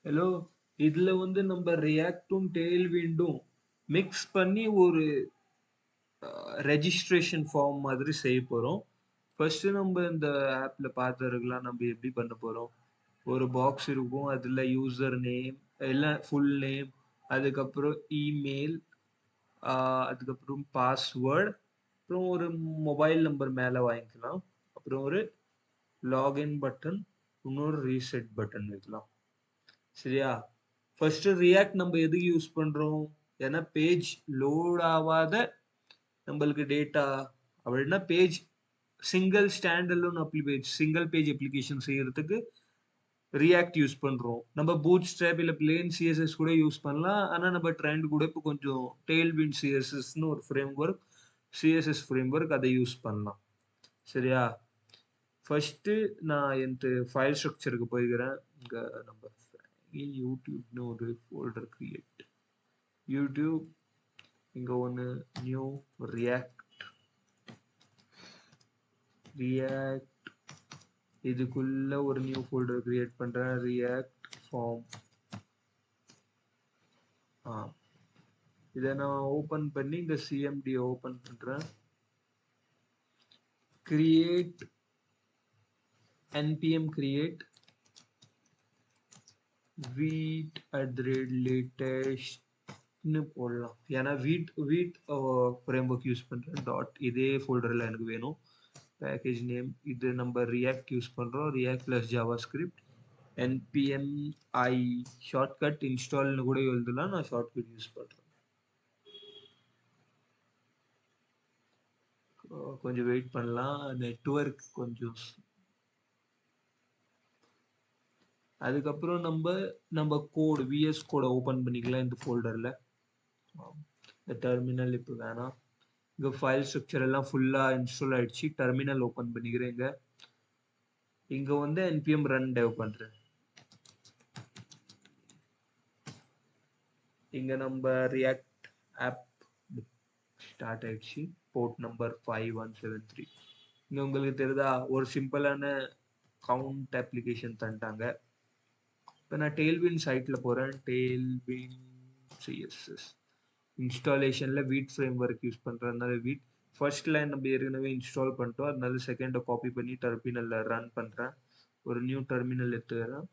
Hello, இதுல வந்து நம்ம ரியாக்டும் டெய்ல்விண்டும் மிக்ஸ் பண்ணி ஒரு ரெஜிஸ்ட்ரேஷன் ஃபார்ம் மாதிரி செய்ய போறோம். ஃபர்ஸ்ட் நம்ம இந்த ஆப்ல பார்த்துருக்கலாம் நம்ம எப்படி பண்ண போறோம். ஒரு பாக்ஸ் இருக்கும். அதுல யூசர் நேம், எல்லாம் ஃபுல் நேம், அதுக்கப்புறம் இமெயில், அதுக்கப்புறம் பாஸ்வேர்ட், அப்புறம் ஒரு மொபைல் நம்பர் மேல வாங்கிக்கலாம். அப்புறம் ஒரு லாகின் பட்டன், இன்னொரு ரீசெட் பட்டன் வைக்கலாம். சரியா? ஃபர்ஸ்ட் ரியாக்ட் நம்ம எதுக்கு யூஸ் பண்றோம்? ஏன்னா பேஜ் லோட் ஆகாத நம்மளுக்கு டேட்டா அப்படின்னா page single stand alone single page application செய்யறதுக்கு ரியாக்ட் யூஸ் பண்றோம். நம்ம பூட் ஸ்ட்ராப் இல்ல பிளேன் சிஎஸ்எஸ் கூட யூஸ் பண்ணலாம். ஆனா நம்ம ட்ரெண்ட் கூட இப்போ கொஞ்சம் டெய்ல்விண்ட் சிஎஸ்எஸ்னு ஒரு frame work, CSS frame work அதை யூஸ் பண்ணலாம். சரியா? ஃபர்ஸ்ட் நான் என் ஃபைல் ஸ்ட்ரக்சருக்கு போய்க்கிறேன். இங்க நம்ம யூடியூப்னு ஒரு ஃபோல்டர் கிரியேட். யூடியூப், இங்க ஒன்று நியூ ரியாக்ட். இதுக்குள்ள ஒரு நியூ ஃபோல்டர் கிரியேட் பண்றேன். React form. இதை நான் ஓபன் பண்ணி இந்த சிஎம்டி ஓபன் பண்றேன். Create npm create Vite latest போடலாம். ஏன்னா வீட் ஃப்ரேம் ஒர்க் யூஸ் பண்றேன். டாட் இதே ஃபோல்டர்ல எனக்கு வேணும். பேக்கேஜ் நேம் இது நம்ம ரியாக்ட் யூஸ் பண்றோம். React plus JavaScript npm i shortcut இன்ஸ்டால்னு கூட எழுதலாம். நான் ஷார்ட்கட் யூஸ் பண்றேன். கொஞ்சம் வெயிட் பண்ணலாம். நெட்வொர்க் கொஞ்சம். அதுக்கப்புறம் நம்ம கோட் விஎஸ் கோட ஓபன் பண்ணிக்கலாம் இந்த ஃபோல்டர்ல. இந்த டெர்மினல் இப்போ வேணாம். இங்க ஃபைல் ஸ்ட்ரக்சர் எல்லாம் ஃபுல்லா இன்ஸ்டால் ஆயிடுச்சு. டெர்மினல் ஓபன் பண்ணிக்கிறேன். இங்க வந்து npm run dev பண்றேன். இங்க நம்ம ரியாக்ட் ஆப் ஸ்டார்ட் ஆயிடுச்சு. Port number 5173. இங்க உங்களுக்கு தெரியுதா ஒரு சிம்பிளான கவுண்ட் அப்ளிகேஷன் தந்துட்டாங்க. இப்போ நான் டெய்ல்விண்ட் சைட்ல போறேன். டெய்ல்விண்ட் சிஎஸ்எஸ் இன்ஸ்டாலேஷன்ல வீட் ஃப்ரேம் ஒர்க் யூஸ் பண்றதுனால வீட் ஃபர்ஸ்ட் லைன் நம்ம ஏற்கனவே இன்ஸ்டால் பண்ணிட்டோம். அதனால செகண்டை காப்பி பண்ணி டெர்மினல்ல ரன் பண்றேன். ஒரு நியூ டெர்மினல் எடுத்துக்கிறேன்.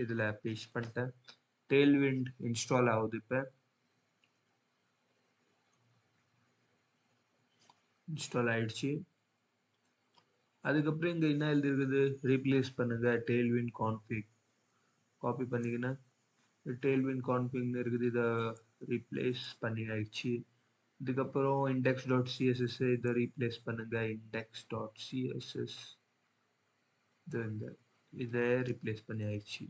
இதுல பேஸ்ட் பண்ணிட்டேன். டெய்ல்விண்ட் இன்ஸ்டால் ஆகுது. இப்போ இன்ஸ்டால் ஆயிடுச்சு. அதுக்கப்புறம் இங்க என்ன எழுதிருக்குது, ரீப்ளேஸ் பண்ணுங்க டெய்ல்விண்ட் கான்ஃபிக். காப்பி பண்ணிக்கினேன். டெய்ல்விண்ட் கான்ஃபிக்னு இருக்குது. இதை ரீப்ளேஸ் பண்ணி ஆயிடுச்சு. இதுக்கப்புறம் இண்டெக்ஸ் டாட் சிஎஸ்எஸ் இதை ரீப்ளேஸ் பண்ணுங்க. இண்டெக்ஸ் டாட் சிஎஸ்எஸ் இதை ரீப்ளேஸ் பண்ணி ஆயிடுச்சு.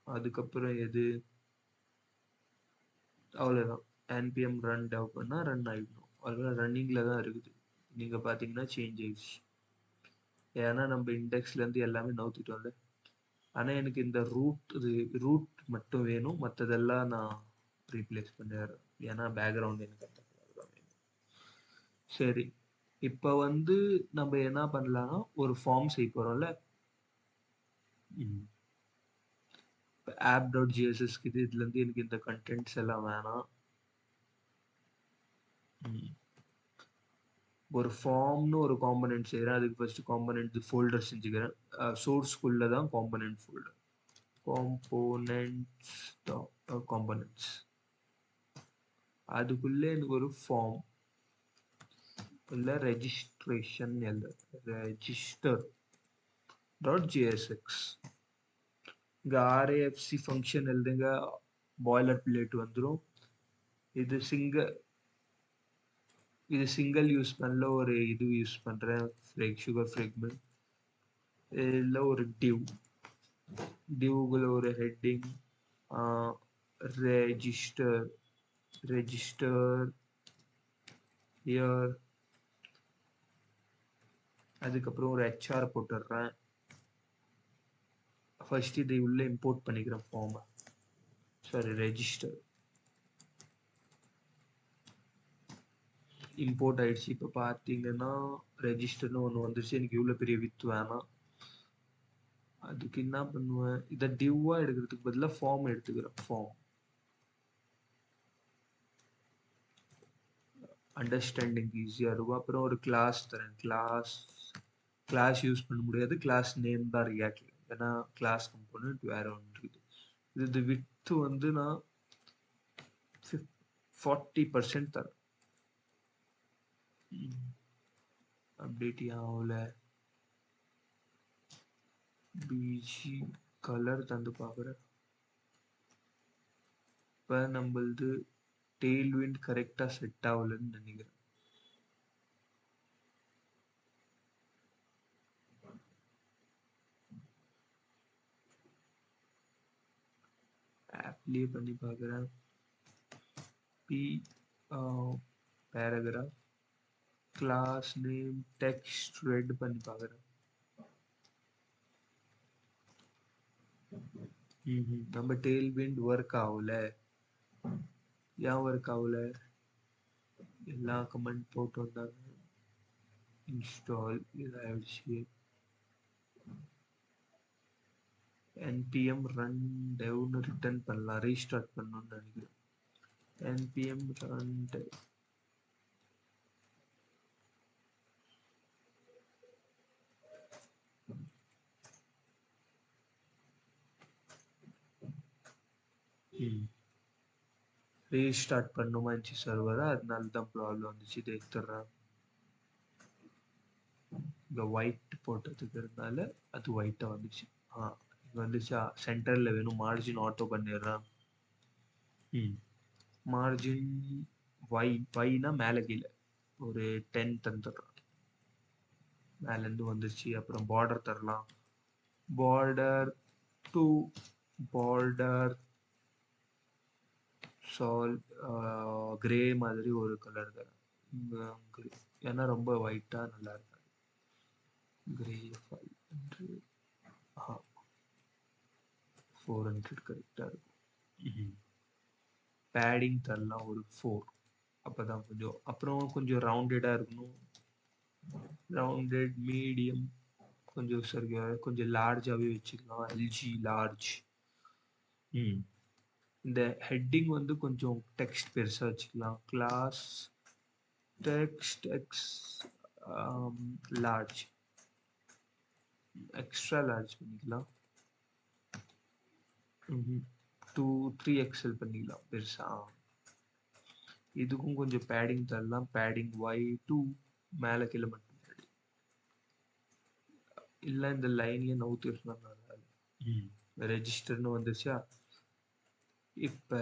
அதுக்கப்புறம் எது, அவ்வளோதான். npm ரன் டெவ் பண்ணா ரன் ஆகிடும். அவ்வளோ ரன்னிங்ல தான் இருக்குது. நீங்க பாத்தீங்கன்னா சேஞ்ச் ஆயிடுச்சு. ஏன்னா நம்ம இண்டெக்ஸ்ல இருந்து எல்லாமே நவுத்திட்டோம்ல. ஆனா எனக்கு இந்த ரூட் மட்டும் வேணும். மற்றதெல்லாம் நான் ரீப்ளேஸ் பண்ணிடுறேன். ஏன்னா பேக்ரவுண்ட் எனக்கு அந்த கலர் தான் வேணும். சரி, இப்போ வந்து நம்ம என்ன பண்ணலாம்னா ஒரு ஃபார்ம் செய்ய போறோம்ல. ஆப் டாட் ஜிஎஸ்எஸ்க்கு இதுல இருந்து எனக்கு இந்த கண்டென்ட்ஸ் எல்லாம் வேணாம். ஒரு ஃபார்ம்னு ஒரு காம்பனன்ட் செய்கிறேன். அதுக்கு ஃபர்ஸ்ட் காம்பனன்ட் ஃபோல்டர் செஞ்சுக்கிறேன். சோர்ஸ்குள்ள தான் காம்பனன்ட் ஃபோல்டர். Components components. அதுக்குள்ள எனக்கு ஒரு ஃபார்ம் இல்ல ரெஜிஸ்ட்ரேஷன் ரெஜிஸ்டர் டாட் ஜிஎஸ்எக்ஸ். இங்க ஆர்ஏஎஃப்சி ஃபங்க்ஷன் எழுதுங்க. பாய்லர் பிளேட் வந்துடும். இது சிங்கிள் யூஸ் பண்ணல. ஒரு இது யூஸ் பண்றேன், சுகர் ஃப்ரேக்மெண்ட். இல்ல ஒரு டிவ்குள்ள ஒரு ஹெட்டிங், ரெஜிஸ்டர் ஹியர். அதுக்கப்புறம் ஒரு ஹெச்ஆர் போட்டுடுறேன். ஃபர்ஸ்ட் இதை உள்ள இம்போர்ட் பண்ணிக்கிறேன் ஃபார்ம். சாரி, ரெஜிஸ்டர் இம்போர்ட் ஆயிடுச்சு. இப்போ பார்த்தீங்கன்னா ரெஜிஸ்டர்னு ஒன்று வந்துருச்சு. எனக்கு இவ்வளோ பெரிய வித் வேணாம். அதுக்கு என்ன பண்ணுவேன், இதை டிவ்வா எடுக்கிறதுக்கு பதிலா ஃபார்ம் எடுத்துக்கிறேன். ஃபார்ம் அண்டர்ஸ்டாண்டிங் ஈஸியா இருக்கும். அப்புறம் ஒரு கிளாஸ் தரேன். கிளாஸ் யூஸ் பண்ண முடியாது. கிளாஸ் நேம் தான் ரியாக்ட். ஏன்னா கிளாஸ் கம்போனன்ட் வேற ஒன்று இருக்குது. இது வித்து வந்து நான் 40% தரேன். அப்டேட் ஆகல. பிஜி கலர் தந்து பார்க்குறேன். இப்போ நம்மளது டெய்ல் விண்ட் கரெக்டாக செட் ஆகலன்னு நினைக்கிறேன். ஆப்லேயே பண்ணி பார்க்குறேன். P paragraph class name text red பண்ணி பார்க்குறேன். நம்ம டெய்ல் விண்ட் ஒர்க் ஆகல. ஏன் ஒர்க் ஆகல? எல்லா கமெண்ட் போட்டு வந்தாங்க. இன்ஸ்டால் இதாகிடுச்சு. npm run devனு ரிட்டர்ன் பண்ணலாம். ரீஸ்டார்ட் பண்ணணும்னு நினைக்கிறேன். npm run dev. ரீஸ்டார்ட் பண்ணுமா இருந்துச்சு சர்வரா, அதனால தான் ப்ராப்ளம் வந்துச்சு. இதை எடுத்துடுறேன். இங்க ஒயிட் போட்டதுக்கு இருந்தால அது ஒயிட்டா வந்துச்சு. இங்க வந்துச்சா? சென்டர்ல வேணும். மார்ஜின் ஆட்டோ பண்ணிடுறேன். மார்ஜின் ஒய்னா மேலே கீழே ஒரு 10 தந்துடுறேன். மேலேருந்து வந்துருச்சு. அப்புறம் பார்டர் தரலாம். பார்டர் டு பார்டர் சால் கிரே மாதிரி ஒரு கலர் தரேன். ஏன்னா ரொம்ப ஒயிட்டா நல்லா இருக்கு. கிரே 400 கரெக்டா இருக்கும். பேடிங் தரலாம் ஒரு 4. அப்பதான் கொஞ்சம், அப்புறம் கொஞ்சம் ரவுண்டடா இருக்கணும். ரவுண்டட் மீடியம் கொஞ்சம் சரியா, கொஞ்சம் லார்ஜாவே வச்சுக்கலாம். LG large. இந்த ஹெட்டிங் வந்து கொஞ்சம் டெக்ஸ்ட் பெருசா வச்சுக்கலாம். Class text X large, extra large பண்ணிக்கலாம். 3XL பண்ணிக்கலாம் பெருசா. இதுக்கும் கொஞ்சம் பேடிங் தரலாம். பேடிங் Y2 மேலே கீழே மட்டும். இல்லை இந்த லைன்லயே நவுத்திருக்கலாம். ரெஜிஸ்டர்னு வந்துருச்சா? இப்ப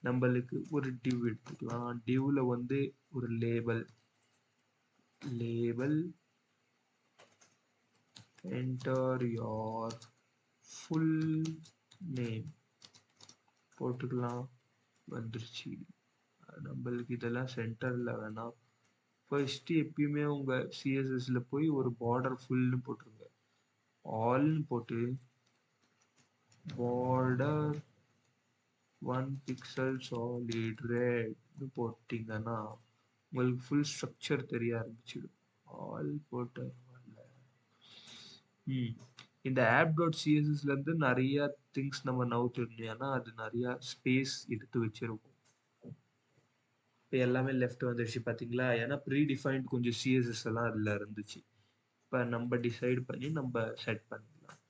நம்மளுக்கு ஒரு டிவ் எடுத்துக்கலாம். டிவ்ல வந்து ஒரு label enter your full name போட்டுக்கலாம். வந்துருச்சு. நம்மளுக்கு இதெல்லாம் சென்டர்ல வேணாம். ஃபர்ஸ்ட் எப்பயுமே உங்க சிஎஸ்எஸ்ல போய் ஒரு பார்டர் ஃபுல்னு போட்டுருங்க. ஆல்னு போட்டு பார்டர் 1 pixel solid redனு போட்டீங்கன்னா உங்களுக்கு ஃபுல் ஸ்ட்ரக்சர் தெரிய ஆரம்பிச்சிடும். ஆல் போட்டு இந்த app.cssல இருந்து நிறைய திங்ஸ் நம்ம நவுத்திடணும். ஏன்னா அது நிறைய ஸ்பேஸ் எடுத்து வச்சிருக்கும். இப்போ எல்லாமே லெஃப்ட் வந்துருச்சு பாத்தீங்களா? ஏன்னா ப்ரீ டிஃபைன்ட் கொஞ்சம் சிஎஸ்எஸ் எல்லாம் அதுல இருந்துச்சு. இப்போ நம்ம டிசைட் பண்ணி நம்ம செட் பண்ணிக்கலாம்.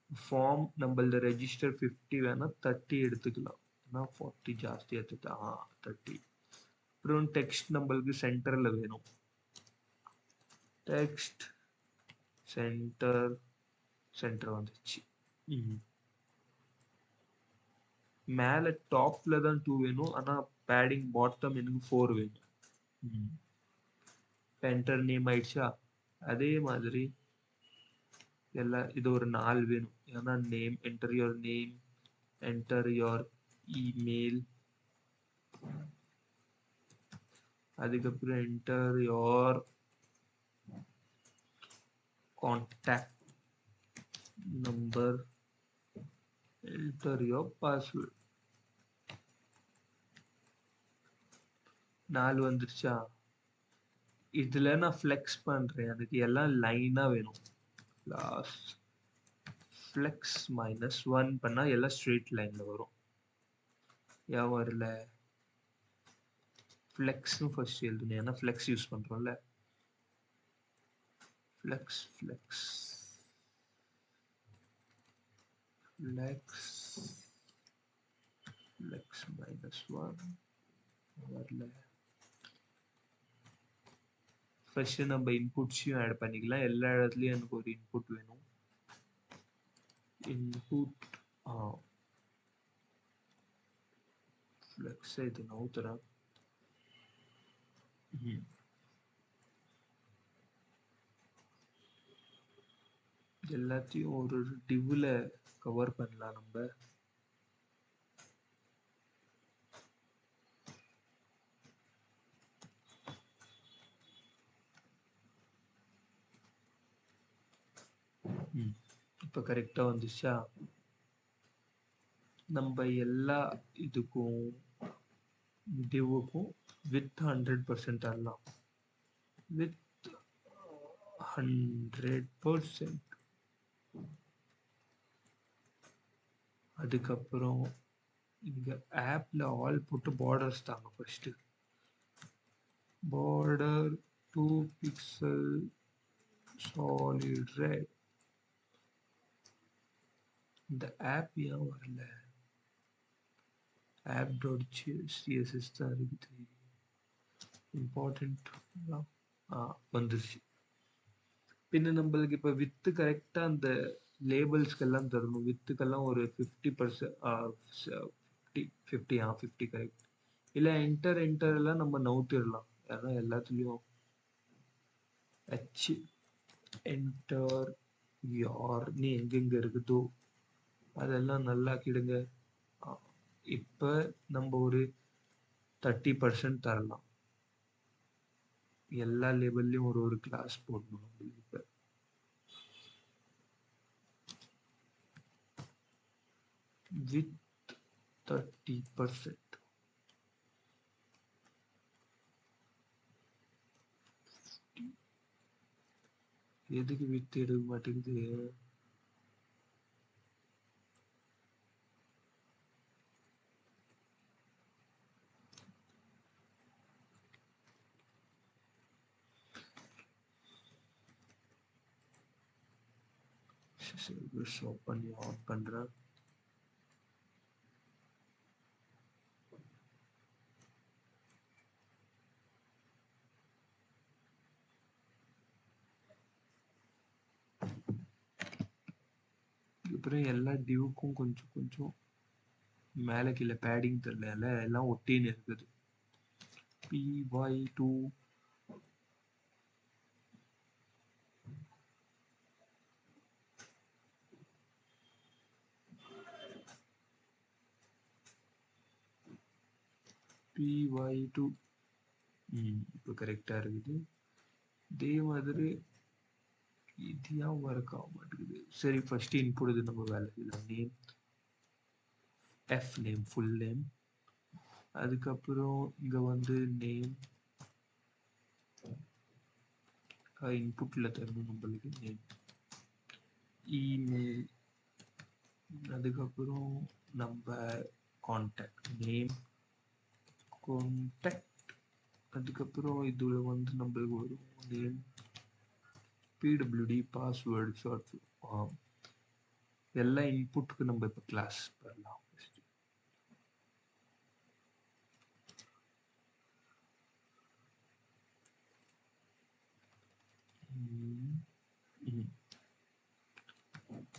ஃபார்ம் நம்மளது ரெஜிஸ்டர் 50 வேணா 30 எடுத்துக்கலாம். 40 ஜாஸ்தி எடுத்துட்டா 30. அப்புறம் டெக்ஸ்ட் நம்மளுக்கு சென்டர்ல வேணும். டெக்ஸ்ட் சென்டர் வந்துச்சு. மேல டாப்ல தான் 2 வேணும். ஆனா பேடிங் பாட்டம் எனக்கு 4 வேணும். என்டர் நேம் ஆயிடுச்சா? அதே மாதிரி எல்லாம் இது ஒரு 4 வேணும். ஏன்னா name, enter your name, enter your email, அதுக்கப்புறம் enter your contact number, enter your password. 4 வந்துருச்சா? இதுல நான் ஃப்ளெக்ஸ் பண்றேன். அதுக்கு எல்லாம் லைனா வேணும். லாஸ்ட் ஃப்ளெக்ஸ் -1 பண்ணா எல்லாம் ஸ்ட்ரெயிட் லைன்ல வரும். ஏன் வரல? ஃப்ளெக்ஸ்னு ஃபர்ஸ்ட் எழுதணும். ஏன்னா ஃப்ளெக்ஸ் யூஸ் பண்றோம்ல. ஃப்ளெக்ஸ் ஃப்ளெக்ஸ் ஃப்ளெக்ஸ் ஃப்ளெக்ஸ் -1 வரல. ஃபர்ஸ்ட் நம்ம இன்புட்ஸையும் ஆட் பண்ணிக்கலாம். எல்லா இடத்துலயும் எனக்கு ஒரு இன்புட் வேணும். இன்புட் ஃப்ளெக்ஸ் இது நவுத்துறேன். எல்லாத்தையும் ஒரு டிவ்ல கவர் பண்ணலாம் நம்ம. இப்ப கரெக்டா வந்துச்சா? நம்ம எல்லா இதுக்கும் டிவ்வுக்கும் வித் 100% தரலாம். வித் 100%. அதுக்கப்புறம் இங்க ஆப்ல ஆல் போட்டு பார்டர்ஸ் தாங்க. First border 2 pixel solid red. இந்த ஆப் ஏன் வரல? app.css தான் இருக்குது. இம்பார்ட்டன்ட் வந்துருச்சு. பின்ன நம்மளுக்கு இப்ப வித்து கரெக்டா அந்த லேபிள்ஸ்க்கெல்லாம் தரணும். வித்துக்கெல்லாம் ஒரு 50% 50 கரெக்ட். இல்ல என்டர் எல்லாம் நம்ம நவுத்திடலாம். ஏன்னா எல்லாத்துலயும் என்டர் யார்னு எங்கெங்க இருக்குதோ அதெல்லாம் நல்லா கிடுங்க. இப்ப நம்ம ஒரு 30% தரலாம். எல்லா லேபிள்லயும் ஒரு கிளாஸ் போடணும். இப்ப வித் 30%. எதுக்கு வித் எடுக்க மாட்டேங்குது? ஷோ பண்ணி ஆன் பண்றேன். அப்புறம் எல்லா டிவ்க்கும் கொஞ்சம் கொஞ்சம் மேல கீழே பேடிங் தெரியல, எல்லாம் ஒட்டின்னு இருக்குது. py2 py2 இப்போ கரெக்டா இருக்குது. இதே மாதிரி இது ஏன் ஒர்க் ஆக மாட்டேங்குது? சரி, ஃபர்ஸ்ட் இன்புட் இது நம்ம வேலை செய்யலாம். Name name full name. அதுக்கப்புறம் இங்க வந்து நேம் இன்புட்ல தரணும் நம்மளுக்கு. Name email. அதுக்கப்புறம் நம்ம கான்டாக்ட் நேம் கான்டாக்ட். அதுக்கப்புறம் இதுல வந்து நம்மளுக்கு வரும் நேம் pwd பாஸ்வேர்டு ஷார்ட். எல்லா இன்புட்டுக்கு நம்ம இப்ப கிளாஸ் பண்ணலாம்.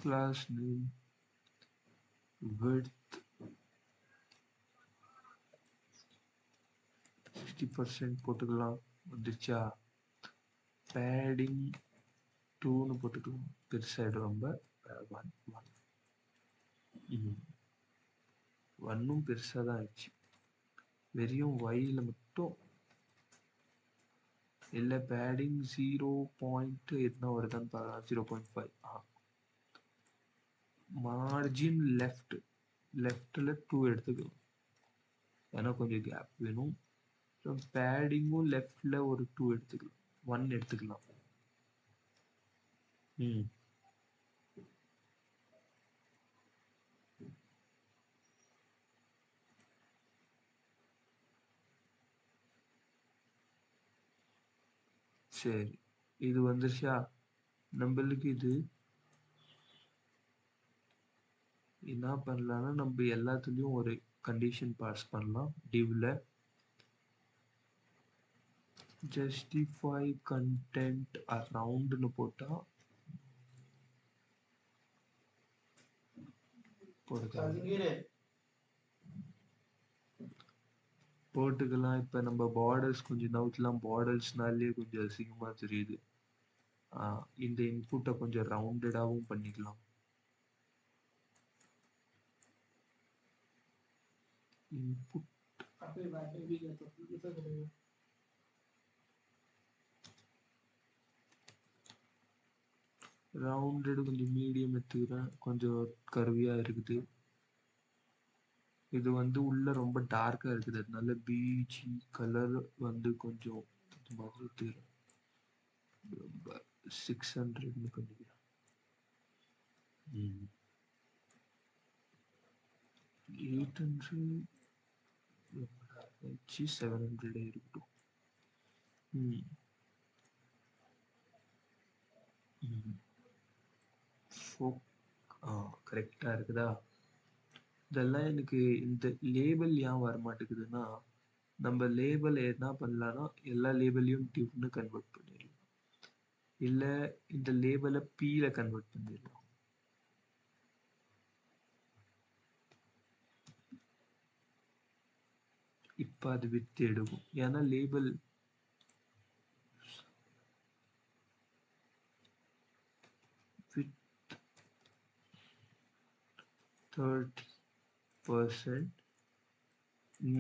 class name width 60% போட்டுக்கலாம். வந்துச்சா? padding 2ன்னு போட்டுக்கலாம். பெருசாயிடும் ரொம்ப. 1ம் பெருசா தான் ஆயிடுச்சு. வெறும் yல மட்டும் இல்ல padding 0. என்ன வருதான்னு பார்க்கலாம். 0.5. மார்ஜின் லெஃப்ட்ல 2 எடுத்துக்கலாம். ஏன்னா கொஞ்சம் கேப் வேணும். பேடிங்கும் லெஃப்ட்ல ஒரு 2 எடுத்துக்கலாம். 1 எடுத்துக்கலாம். சரி, இது வந்துருச்சா? நம்மளுக்கு இது என்ன பண்ணலாம்னா, நம்ம எல்லாத்துலயும் ஒரு கண்டிஷன் பாஸ் பண்ணலாம். divல justify content aroundன்னு போட்டா போட்டுக்கலாம். இப்ப நம்ம பார்டர்ஸ் கொஞ்சம் நவுத்தலாம். பார்டர்ஸ்னாலே கொஞ்சம் அசிங்கமா தெரியுது. இந்த இன்புட்டை கொஞ்சம் ரவுண்டடாகவும் பண்ணிக்கலாம். இன்புட் ரவுண்டட் கொஞ்சம் மீடியம் எடுத்துக்கிறேன். கொஞ்சம் கருவியா இருக்குது. இது வந்து உள்ள ரொம்ப டார்க்கா இருக்குது. அதனால பிஜி கலர் வந்து கொஞ்சம் இது மாதிரி எடுத்துக்கிறேன். ரொம்ப 600ன்னு பண்ணிக்கிறேன். 800 வச்சு 700 இருக்கட்டும். கரெக்டா இருக்குதா? இதெல்லாம் எனக்கு இந்த லேபிள் ஏன் வர மாட்டேங்குதுன்னா, நம்ம லேபிள் என்ன பண்ணலாம்னா எல்லா லேபிளையும் டிவ்னு கன்வெர்ட் பண்ணிடலாம். இல்ல இந்த லேபிளை பீல கன்வெர்ட் பண்ணிடலாம். இப்ப அது வித்து எடுக்கும். ஏன்னா லேபிள் வித் 30%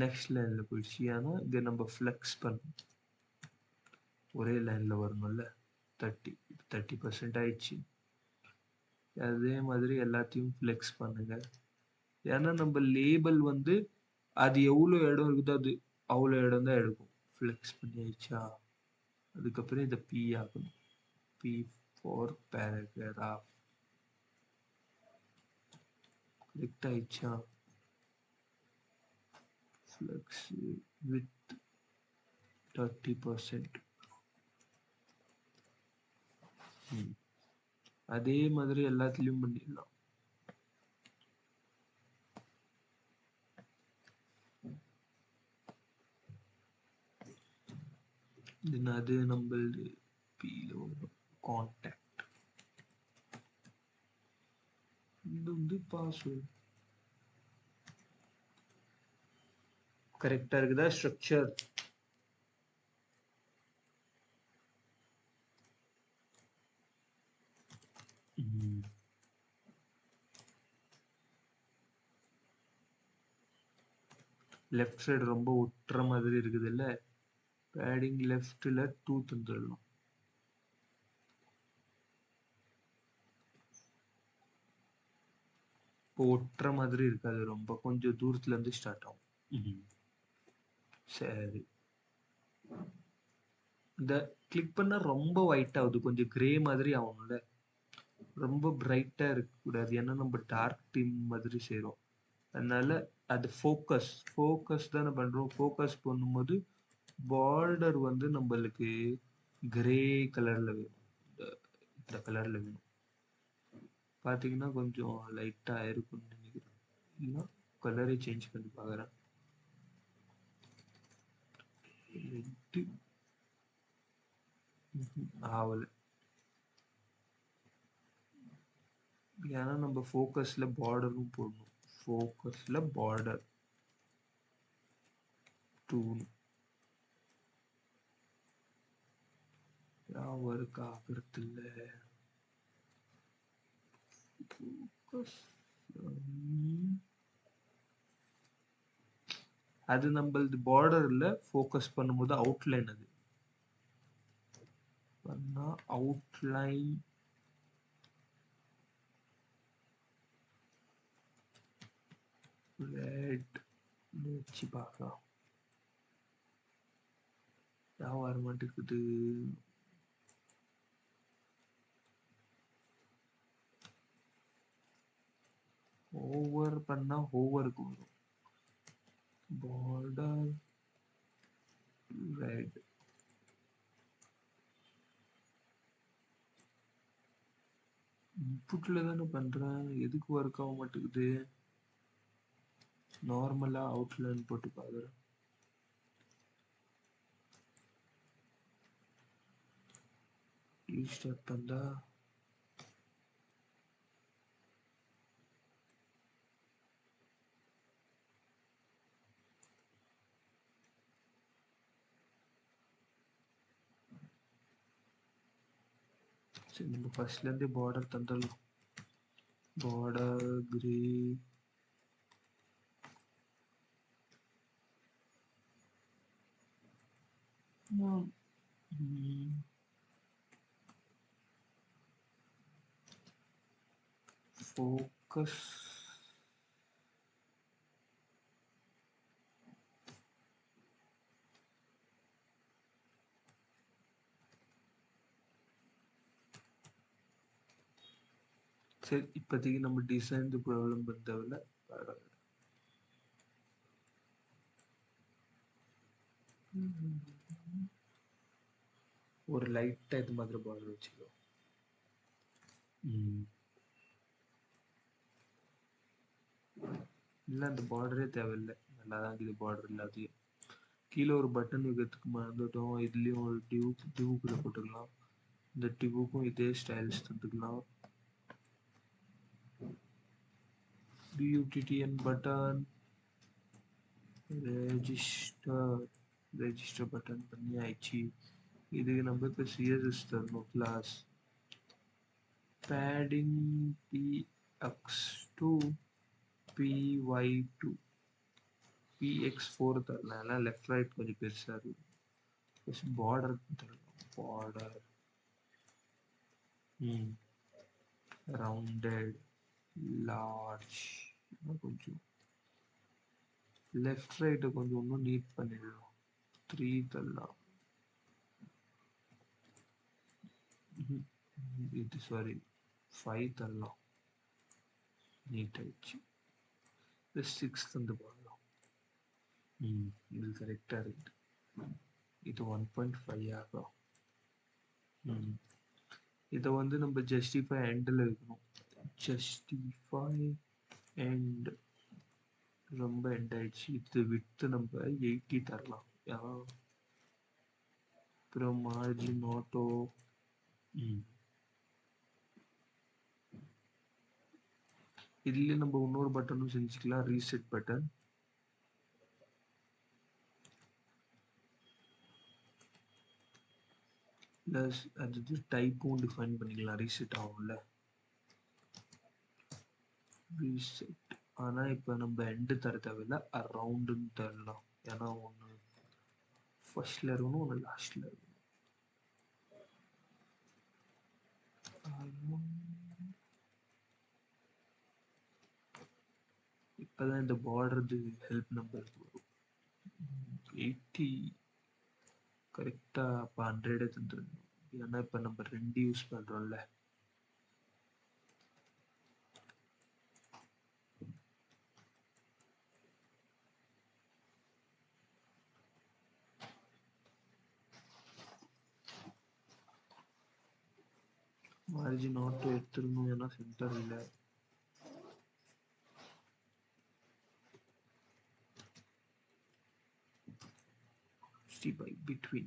நெக்ஸ்ட் லைன்ல போயிடுச்சு. ஏன்னா இதை நம்ம ஃப்ளெக்ஸ் பண்ணணும். ஒரே லைன்ல வரணும்ல. 30% ஆயிடுச்சு. அதே மாதிரி எல்லாத்தையும் ஃப்ளெக்ஸ் பண்ணுங்க. ஏன்னா நம்ம லேபிள் வந்து அது எவ்வளோ இடம் இருக்குதோ அது அவ்வளோ இடம் தான் எடுக்கும். ஃப்ளெக்ஸ் பண்ணியாச்சா? அதுக்கப்புறம் இதை பி ஆகணும். P for paragraph. கரெக்ட் ஆயிடுச்சா? Flex with 30%. அதே மாதிரி எல்லாத்துலயும் பண்ணிடலாம். அது நம்மளது பீல வரும். கான்டாக்ட் இது வந்து பாஸ்வேர்ட் கரெக்டா இருக்குதா? ஸ்ட்ரக்சர் லெஃப்ட் சைடு ரொம்ப ஒட்டுற மாதிரி இருக்குது இல்ல? பேடிங் லெஃப்ட்ல 2 தந்துடலாம். இப்போ ஒட்டுற மாதிரி இருக்காது. ரொம்ப கொஞ்சம் தூரத்துல இருந்து ஸ்டார்ட் ஆகும். சரி, இந்த கிளிக் பண்ணா ரொம்ப ஒயிட் ஆகுது. கொஞ்சம் கிரே மாதிரி ஆகணும்ல. ரொம்ப பிரைட்டா இருக்க கூடாது. ஏன்னா நம்ம டார்க் தீம் மாதிரி செய்றோம். அதனால அது ஃபோக்கஸ் தானே பண்றோம். ஃபோக்கஸ் பண்ணும்போது பார்டர் வந்து நம்மளுக்கு கிரே கலர்ல வேணும். இந்த கலர்ல வேணும். பாத்தீங்கன்னா கொஞ்சம் லைட்டா இருக்கும்னு நினைக்கிறேன். இல்ல கலரை சேஞ்ச் பண்ணி பார்க்குறேன். ஆகல. ஏன்னா நம்ம ஃபோக்கஸ்ல பார்டரும் போடணும். ஃபோக்கஸ்ல பார்டர் 2 ஒர்க் ஆகிறது இல்ல. அது நம்மளது பார்டர்ல ஃபோக்கஸ் பண்ணும்போது அவுட்லைன் அது பண்ணா அவுட்லைன் ரெட் வச்சு பார்க்கலாம். வர மாட்டேங்குது. ஓவர் பண்ணா ஓவருக்கு வரும். பார்டர் ரெட் புட்ல தானே பண்றேன், எதுக்கு ஒர்க் ஆக மாட்டேங்குது? நார்மலா அவுட்லைன் போட்டு பாக்குறேன். ரீஸ்டார்ட் பண்ணா சரி, நம்ம ஃபர்ஸ்ட்ல இருந்தே பார்டர் தந்துடலாம். பார்டர் கிரே ஃபோக்கஸ் சரி. இப்போதைக்கு நம்ம டிசைன் ப்ராப்ளம் தேவையில்ல. ஒரு லைட்டா இது மாதிரி பார்டர் வச்சுக்கோ. இல்லை, அந்த பார்டரே தேவையில்லை. நல்லா தான் இது பார்டர் இல்லாதையும். கீழே ஒரு பட்டன் வைக்கிறதுக்கு மறந்துட்டோம். இதுலேயும் ஒரு டியூப்ல போட்டுக்கலாம். இந்த டியூபுக்கும் இதே ஸ்டைல்ஸ் தந்துக்கலாம். BUTTN பட்டன் ரெஜிஸ்டர் பட்டன் பண்ணி ஆயிடுச்சு. இதுக்கு நம்ம இப்போ CSS தரணும். Class padding PX2 PY2 PX4 தரலாம். லெஃப்ட் ரைட் கொஞ்சம் பெருசா இருக்கு. பார்டர் தரலாம். Border rounded large. கொஞ்சம் லெஃப்ட் ரைட்டை கொஞ்சம் இன்னும் நீட் பண்ணிடலாம். 3 தரலாம். இது சாரி 5 தரலாம். நீட் ஆயிடுச்சு. 6 வந்து பார்க்கலாம். இது கரெக்டா இருக்கு. இது 1.5 ஆகும். இதை வந்து நம்ம ஜஸ்டிஃபை எண்டில் இருக்கணும். ஜஸ்டிஃபை எண்ட் ரொம்ப எண்ட் ஆயிடுச்சு. இது விட்டு நம்ம 80 தரலாம். அப்புறம் மார்ஜின் ஆட்டோ இதுல நம்ம இன்னொரு பட்டனும் செஞ்சுக்கலாம். Reset button. பிளஸ் அது டைப்பும் டிஃபைன் பண்ணிக்கலாம். ரீசெட் ஆகும்ல, ரீசெட். ஆனா இப்ப நம்ம எண்டு தர தேவையில்ல, அரவுண்டுன்னு தரலாம். ஏன்னா ஒன்று ஃபர்ஸ்ட்ல இருக்கணும், ஒன்று லாஸ்ட்ல இருக்கணும். இப்பதான் இந்த பார்டர் ஹெல்ப் நம்பர் வரும். 80 கரெக்டா. அப்ப 100 தந்துருக்கணும். ஏன்னா இப்ப நம்ம 2 யூஸ் பண்றோம்ல. மார்ஜின் ஆட்டோ எடுத்துருக்கணும். ஏன்னா சென்டர் இல்லை. by between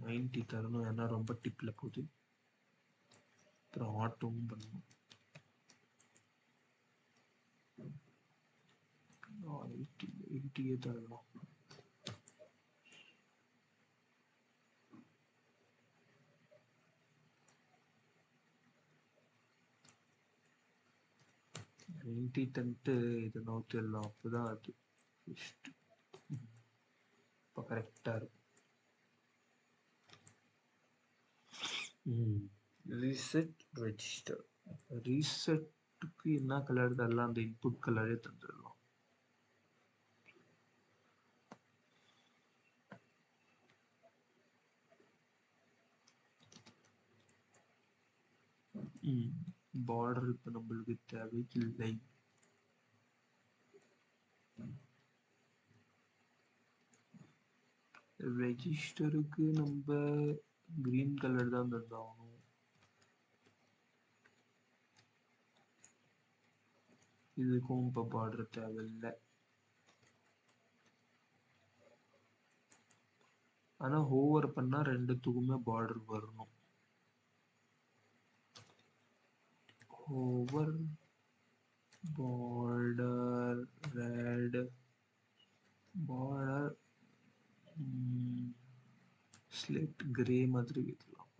90 தரணும். ஏன்னா ரொம்ப டிப்ல போகுது. அப்புறம் ஆட்டோவும் பண்ணணும். 80 தரணும். தந்துட்டு இதை நோத்திடலாம். அப்போதான் அது இப்போ கரெக்டா இருக்கும். Reset register. ரீசெட்டுக்கு என்ன கலர் தரலாம்? அந்த இன்புட் கலரே தந்துடலாம். பார்டர் இப்போ நம்மளுக்கு தேவையில்லை. ரெஜிஸ்டருக்கு நம்ம கிரீன் கலர் தான் தந்தாகணும். இதுக்கும் இப்போ பார்டர் தேவையில்லை. ஆனா ஹோவர் பண்ணா ரெண்டுத்துக்குமே பார்டர் வரணும். Hover border red border slate grey மாதிரி வைக்கலாம்.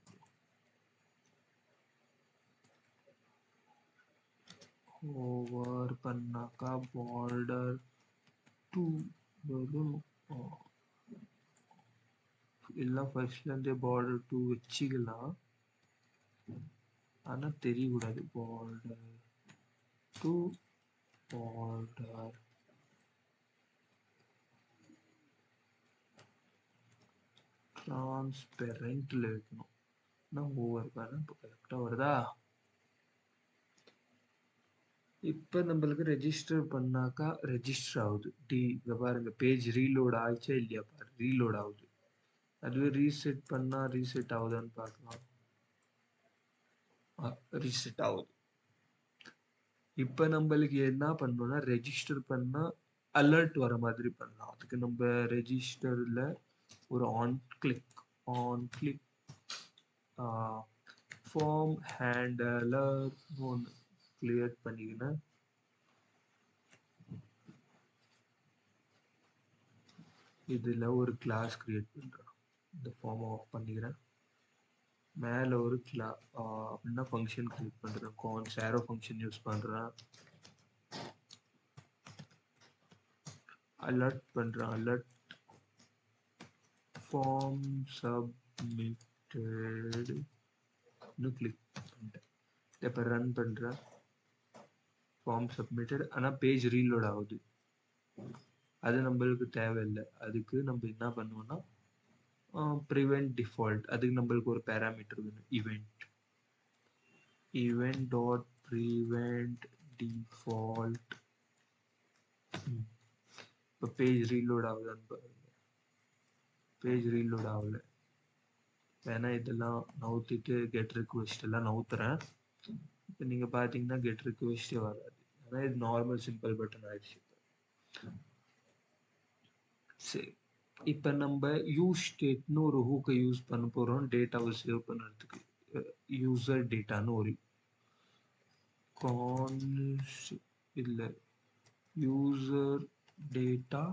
ஹோவர் பண்ணாக்கா பார்டர் 2 வரும். எல்லாம் ஃபர்ஸ்ட்ல இருந்தே பார்டர் 2 வச்சுக்கலாம். ஆனா தெரியக்கூடாது. பார்டர் 2 பார்டர் டிரான்ஸ்பெரண்ட்ல வைக்கணும். நான் ஓவர் பண்ண இப்போ கரெக்டா வருதா? இப்போ நம்மளுக்கு ரெஜிஸ்டர் பண்ணாக்கா ரெஜிஸ்டர் ஆகுது. இங்க பாருங்க, பேஜ் ரீலோட் ஆயிடுச்சா இல்லையா பாரு, ரீலோட் ஆகுது. அதுவே ரீசெட் பண்ணா ரீசெட் ஆகுதான்னு பார்க்கலாம். ரீசெட் ஆகுது. இப்போ நம்மளுக்கு என்ன பண்ணணும்னா, ரெஜிஸ்டர் பண்ணா அலர்ட் வர மாதிரி பண்ணலாம். அதுக்கு நம்ம ரெஜிஸ்டர்ல ஒரு ஆன் கிளிக் ஃபார்ம் ஹேண்டலர் ஒன்று கிளியர் பண்ணிக்கினேன். இதுல ஒரு கிளாஸ் கிரியேட் பண்றேன். இந்த ஃபார்ம் ஆஃப் பண்ணிக்கிறேன். மேல ஒரு அப்படின்னா ஃபங்க்ஷன் கிரியேட் பண்றேன். கான்ஸ் ஏரோ ஃபங்க்ஷன் யூஸ் பண்றேன். அலர்ட் பண்றேன். அலர்ட் ஃபார்ம் சப்மிட்டட் கிளிக் பண்ணிட்டேன். இப்போ ரன் பண்றேன். Form submitted. ஆனா பேஜ் ரீலோட் ஆகுது. அது நம்மளுக்கு தேவையில்லை. அதுக்கு நம்ம என்ன பண்ணுவோம்னா prevent default. அதுக்கு நம்மளுக்கு ஒரு பேராமீட்டர் வேணும். event dot prevent default. இப்போ பேஜ் ரீலோட் ஆகுதான்னு பாருங்க. பேஜ் ரீலோட் ஆகல. ஏன்னா இதெல்லாம் நவுத்திட்டு கெட் ரிக்வெஸ்ட் எல்லாம் நவுத்துறேன். இப்போ நீங்க பாத்தீங்கன்னா கெட் ரிக்வெஸ்டே வராது. ஏன்னா இது நார்மல் சிம்பிள் பட்டன் ஆயிடுச்சு. சரி, இப்போ நம்ம யூஸ் ஸ்டேட்னு ஒரு ஹூக்கை யூஸ் பண்ண போறோம் டேட்டாவை சேவ் பண்ணுறதுக்கு. யூசர் டேட்டான்னு ஒரு இல்லை user data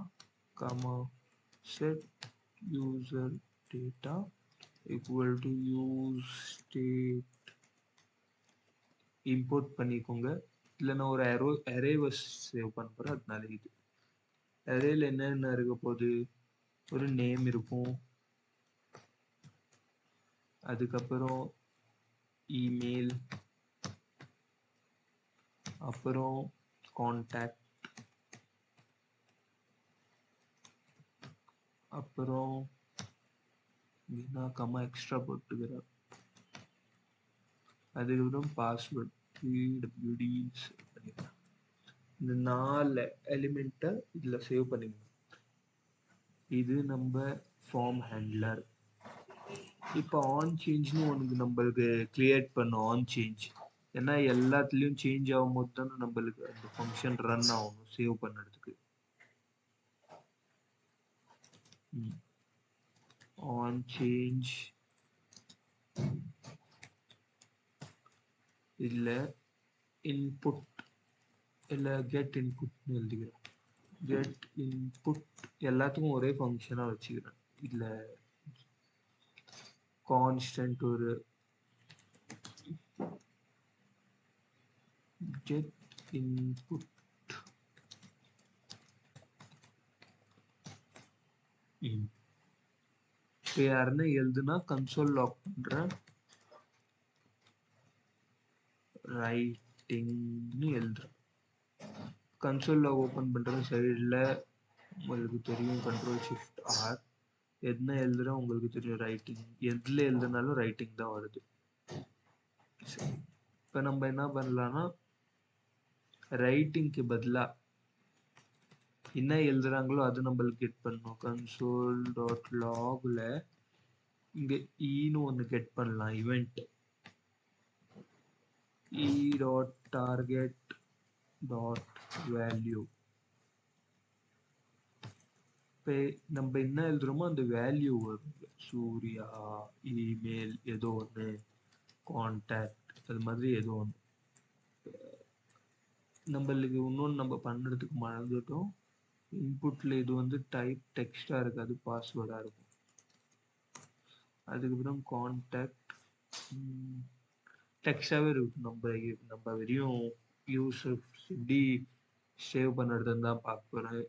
comma set user data equal to use state import பண்ணிக்கோங்க. இல்லை நான் ஒரு அரேவை சேவ் பண்ண போகிறேன். அதனால இது அரேல என்னென்ன இருக்க போகுது, ஒரு நேம் இருக்கும், அதுக்கப்புறம் இமெயில், அப்புறம் கான்டாக்ட், அப்புறம் நான் கம்மா எக்ஸ்ட்ரா போட்டுக்கிறேன். அதுக்கப்புறம் பாஸ்வேர்ட் pwd பண்ணிக்கிறேன். இந்த 4 எலிமெண்ட்டை இதில் சேவ் பண்ணிக்கணும். இது நம்ம ஃபார்ம் ஹேண்ட்லர். இப்போ ஆன் சேஞ்ச்னு ஒன்று நம்மளுக்கு கிரியேட் பண்ணும். ஆன் சேஞ்ச் ஏன்னா எல்லாத்துலேயும் சேஞ்ச் ஆகும் போது தானே நம்மளுக்கு அந்த ஃபங்க்ஷன் ரன் ஆகணும் சேவ் பண்ணுறதுக்கு. ஆன் சேஞ்ச் இல்லை இன்புட் இல்லை கெட் இன்புட்னு எழுதிக்கிறேன். கெட் இன்புட் எல்லாத்துக்கும் ஒரே ஃபங்க்ஷனாக வச்சுக்கிறேன். இதில் கான்ஸ்டன்ட் ஒரு get input இப்போ யாருன்னா எழுதுனா கன்சோல் லாக் பண்றேன். ரைட்டிங்னு எழுதுறேன். கன்சோல் லாக் ஓப்பன் பண்றேன். சைடில் உங்களுக்கு தெரியும் கண்ட்ரோல் ஷிஃப்ட் ஆர். என்ன எழுதுறேன் உங்களுக்கு தெரியும் ரைட்டிங். எதில் எழுதுனாலும் ரைட்டிங் தான் வருது. இப்போ நம்ம என்ன பண்ணலாம்னா ரைட்டிங்க்கு பதிலாக என்ன எழுதுறாங்களோ அது நம்மளுக்கு கெட் பண்ணணும். கன்சோல் டாட் லாக்ல இங்க ஈன்னு ஒன்று கெட் பண்ணலாம். இவெண்ட் இ டாட் டார்கெட் டாட் வேல்யூ. இப்போ நம்ம என்ன எழுதுறோமோ அந்த வேல்யூ வரும். சூர்யா இமெயில் ஏதோ ஒன்று, கான்டாக்ட் அது மாதிரி ஏதோ ஒன்று. நம்மளுக்கு இன்னொன்று நம்ம பண்ணுறதுக்கு மறந்துட்டோம். இன்புட்டில் இது வந்து டைப் டெக்ஸ்டாக இருக்காது, பாஸ்வேர்டாக இருக்கும். அதுக்கப்புறம் கான்டாக்ட் டெக்ஸ்டாகவே இருக்கும். நம்ம வெறும் யூஸர் எப்படி சேவ் பண்ணுறதுன்னு தான் பார்க்க போகிறேன்.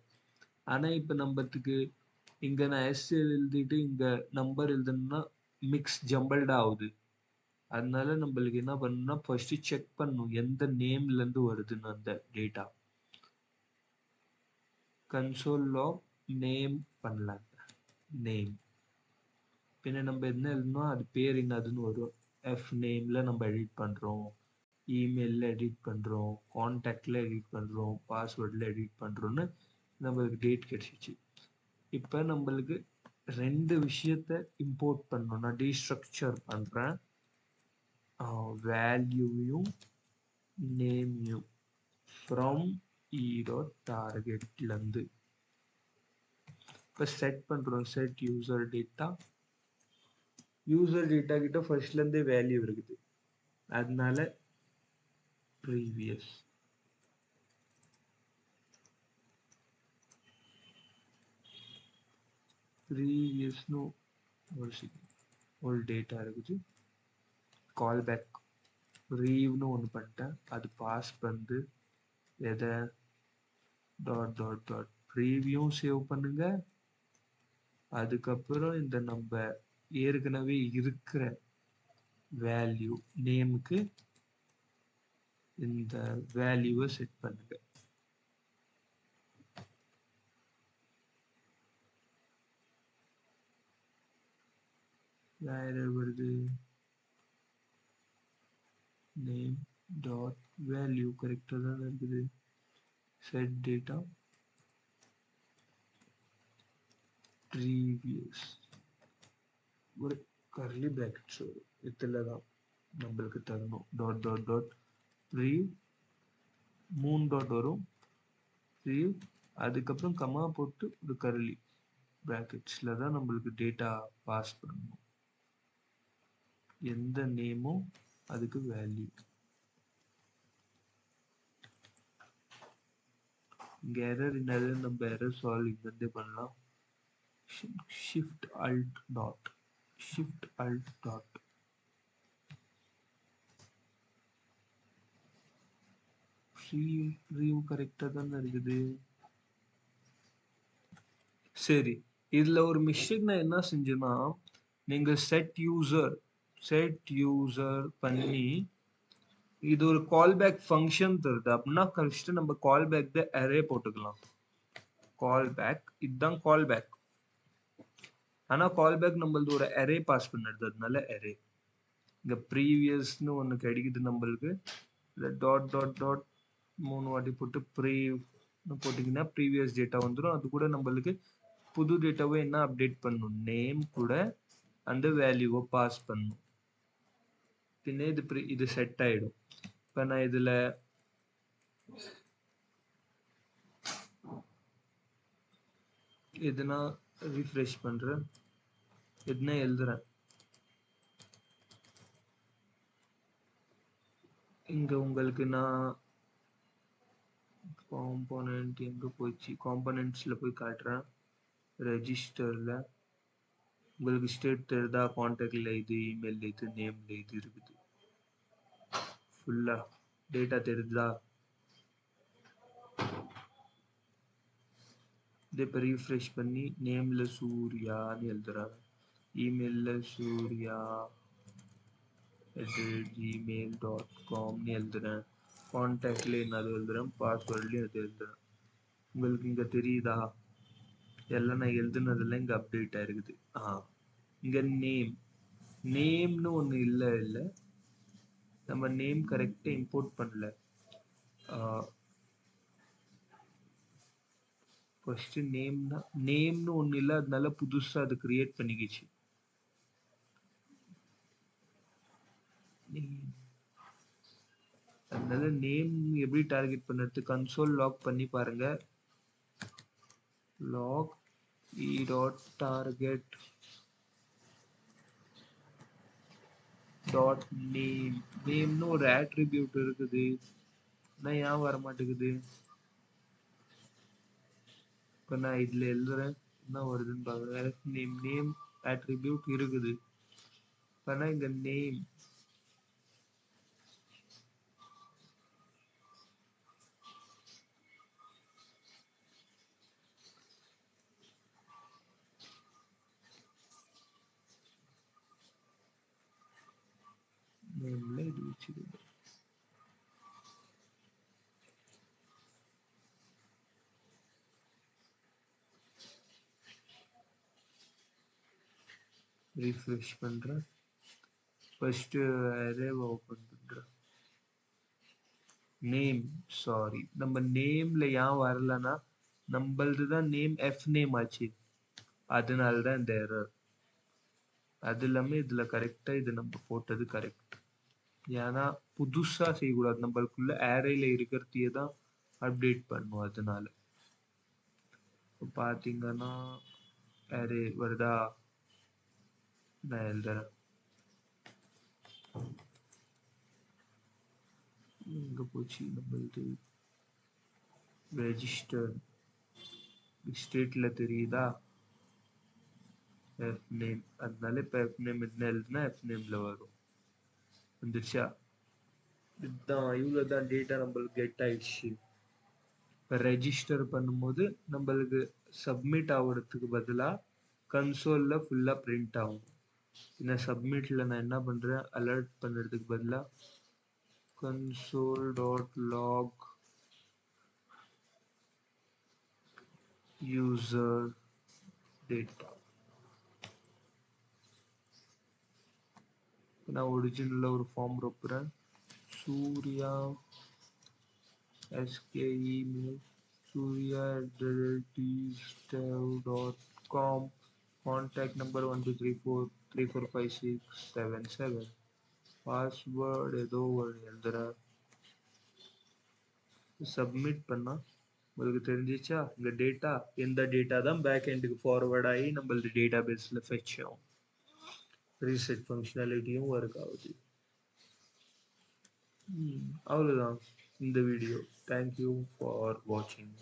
ஆனால் இப்போ நம்மத்துக்கு இங்கே நான் எஸ்எல் எழுதிட்டு இங்கே நம்பர் எழுதுனா மிக்ஸ் ஜம்பிள்டாக ஆகுது. அதனால நம்மளுக்கு என்ன பண்ணணும்னா ஃபர்ஸ்ட் செக் பண்ணணும் எந்த நேம்லேருந்து வருதுன்னு அந்த டேட்டா. கன்சோல் லாக் நேம் பண்ணலாம். நேம் பின்ன நம்ம என்ன எழுதணும் அது பேர் என்னதுன்னு வரும். எஃப் நேமில் நம்ம எடிட் பண்ணுறோம், இமெயிலில் எடிட் பண்ணுறோம், கான்டாக்டில் எடிட் பண்ணுறோம், பாஸ்வேர்டில் எடிட் பண்ணுறோன்னு நம்மளுக்கு டேட் கிடச்சிச்சு. இப்போ நம்மளுக்கு ரெண்டு விஷயத்த இம்போர்ட் பண்ணணும். நான் டீஸ்ட்ரக்சர் பண்ணுறேன், வேல்யூவையும் நேமையும் ஃப்ரம் targetலேருந்து. இப்போ செட் பண்ணுறோம், set user data. User data கிட்ட ஃபர்ஸ்ட்லேருந்தே வேல்யூ இருக்குது, அதனால ப்ரீவியஸ் ப்ரீவியஸ்னு ஒரு டேட்டா இருக்குது. கால் பேக் ரீவ்னு ஒன்று பண்ணிட்டேன், அது பாஸ் வந்து எதை டாட் டாட் டாட் ப்ரீவியும் சேவ் பண்ணுங்க. அதுக்கப்புறம் இந்த நம்ம ஏற்கனவே இருக்கிற வேல்யூ நேமுக்கு இந்த வேல்யூவை செட் பண்ணுங்க. வேற வருது நேம் டாட் வேல்யூ கரெக்டாக தான் இருக்குது. செட் டேட்டா ப்ரீவியஸ் ஒரு கர்லி பிராக்கெட்ஸ் வரும், இதில் தான் நம்மளுக்கு தரணும். டாட் டாட் டாட் ப்ரீவ் 3 டாட் வரும் ப்ரீவ், அதுக்கப்புறம் கமா போட்டு ஒரு கர்லி பிராக்கெட்ஸில் தான் நம்மளுக்கு டேட்டா பாஸ் பண்ணணும். எந்த நேமோ அதுக்கு வேல்யூ. இங்கே எரர் என்னது, நம்ம எரர் சால்வ் இங்கேருந்தே பண்ணலாம். ஷிஃப்ட் அல்ட் டாட் ப்ரீவ் கரெக்டாக தானே இருக்குது. சரி, இதில் ஒரு மிஸ்டேக் நான் என்ன செஞ்சேன்னா, நீங்கள் செட் யூசர் பண்ணி இது ஒரு கால் பேக் ஃபங்க்ஷன் தருது அப்படின்னா கழிச்சுட்டு நம்ம கால் பேக் த அரே போட்டுக்கலாம். கால் பேக் இதுதான் கால் பேக். ஆனால் கால் பேக் நம்மளது ஒரு அரே பாஸ் பண்ணுறது, அதனால அரே. இங்கே ப்ரீவியஸ்னு ஒன்று கிடைக்குது நம்மளுக்கு. இல்லை டாட் டாட் டாட் 3 வாட்டி போட்டு ப்ரீவ்னு போட்டிங்கன்னா ப்ரீவியஸ் டேட்டா வந்துடும். அது கூட நம்மளுக்கு புது டேட்டாவை என்ன அப்டேட் பண்ணணும், நேம் கூட அந்த வேல்யூவை பாஸ் பண்ணணும். பின்ன இது செட் ஆகிடும். இப்போ நான் இதில் எதுனா ரீஃப்ரெஷ் பண்ணுறேன், எதுனா எழுதுறேன். இங்கே உங்களுக்கு நான் காம்போனன்ட் எங்கே போயிடுச்சு, காம்போனன்ட்ஸில் போய் காட்டுறேன். ரெஜிஸ்டரில் உங்களுக்கு ஸ்டேட் தெரியுதா, கான்டாக்டில் இது, இமெயில் இது, நேமில் இது இருக்குது. ஃபுல்லாக டேட்டா தெரியுதா. இதை இப்போ ரீஃப்ரெஷ் பண்ணி நேமில் சூர்யான்னு எழுதுறாங்க, இமெயிலில் சூர்யா @gmail.comனு எழுதுறேன், கான்டாக்ட்ல என்னது எழுதுறேன், பாஸ்வேர்ட்லையும் எது எழுதுறேன். உங்களுக்கு இங்கே தெரியுதா, எல்லாம் நான் எழுதுனதெல்லாம் இங்கே அப்டேட் ஆயிருக்குது. இங்கே நேம்னு ஒன்று இல்லை, நம்ம நேம் கரெக்டாக இம்போர்ட் பண்ணல. ஃபர்ஸ்ட் நேம்னு ஒன்று இல்லை, அதனால புதுசாக அது கிரியேட் பண்ணிக்கிச்சு. அதனால நேம் எப்படி டார்கெட் பண்ணுறது, கன்சோல் லாக் பண்ணி பாருங்க. Log e dot target dot name. நேம்னு ஒரு ஆட்ரிபியூட் இருக்குது, ஆனால் ஏன் வர மாட்டேங்குது? இப்போ நான் இதில் எழுதுறேன், என்ன வருதுன்னு பார்க்குறேன். நேம் நேம் ஆட்ரிபியூட் இருக்குது, ஆனால் இந்த நேம் நேம்ல இது வச்சுக்குது. ரீஃப்ரெஷ் பண்ணுறேன். ஃபர்ஸ்ட்டு அரேவை ஓப்பன் பண்ணுறேன். நேம், சாரி, நம்ம நேம்ல ஏன் வரலன்னா நம்மளது தான் நேம் எஃப் நேம் ஆச்சு, அதனால தான் இந்த எரர். அது இல்லாமல் இதில் கரெக்டாக இது நம்ம போட்டது கரெக்ட். ஏன்னா புதுசாக செய்யக்கூடாது, நம்மளுக்குள்ள ஏரேல இருக்கிறதையே தான் அப்டேட் பண்ணும். அதனால இப்போ பார்த்தீங்கன்னா அரே வருதா, நான் எழுதுறேன். எங்கே போச்சு நம்மளுது ரெஜிஸ்டர், ஸ்டேட்டில் தெரியுதா எஃப் நேம், அதனால இப்போ எஃப் நேம் என்ன எழுதுனா எஃப் நேமில் வரும். வந்துருச்சா? இதுதான், இவ்வளோ தான் டேட்டா நம்மளுக்கு கெட் ஆயிடுச்சு. இப்போ ரெஜிஸ்டர் பண்ணும்போது நம்மளுக்கு சப்மிட் ஆகுறதுக்கு பதிலாக கன்சோலில் ஃபுல்லாக பிரிண்ட் ஆகும். இந்த சப்மிட்டில் நான் என்ன பண்ணுறேன், அலர்ட் பண்ணுறதுக்கு பதிலாக console.log user data. நான் ஒரிஜினலில் ஒரு ஃபார்ம் ரொப்புறேன். Surya SKEmail surya@tstev.com, contact number 1234345677, password ஏதோ ஒரு எழுதுறேன். சப்மிட் பண்ணா உங்களுக்கு தெரிஞ்சிச்சா இந்த டேட்டா, எந்த டேட்டா தான் பேக் எண்டுக்கு ஃபார்வர்ட் ஆகி நம்மளது டேட்டா பேஸில் ஃபெச் ஆகும். ரீசெட் ஃபங்க்ஷனாலிட்டியும் ஒர்க் ஆகுது. அவ்வளோதான் இந்த வீடியோ. தேங்க்யூ ஃபார் வாட்சிங்.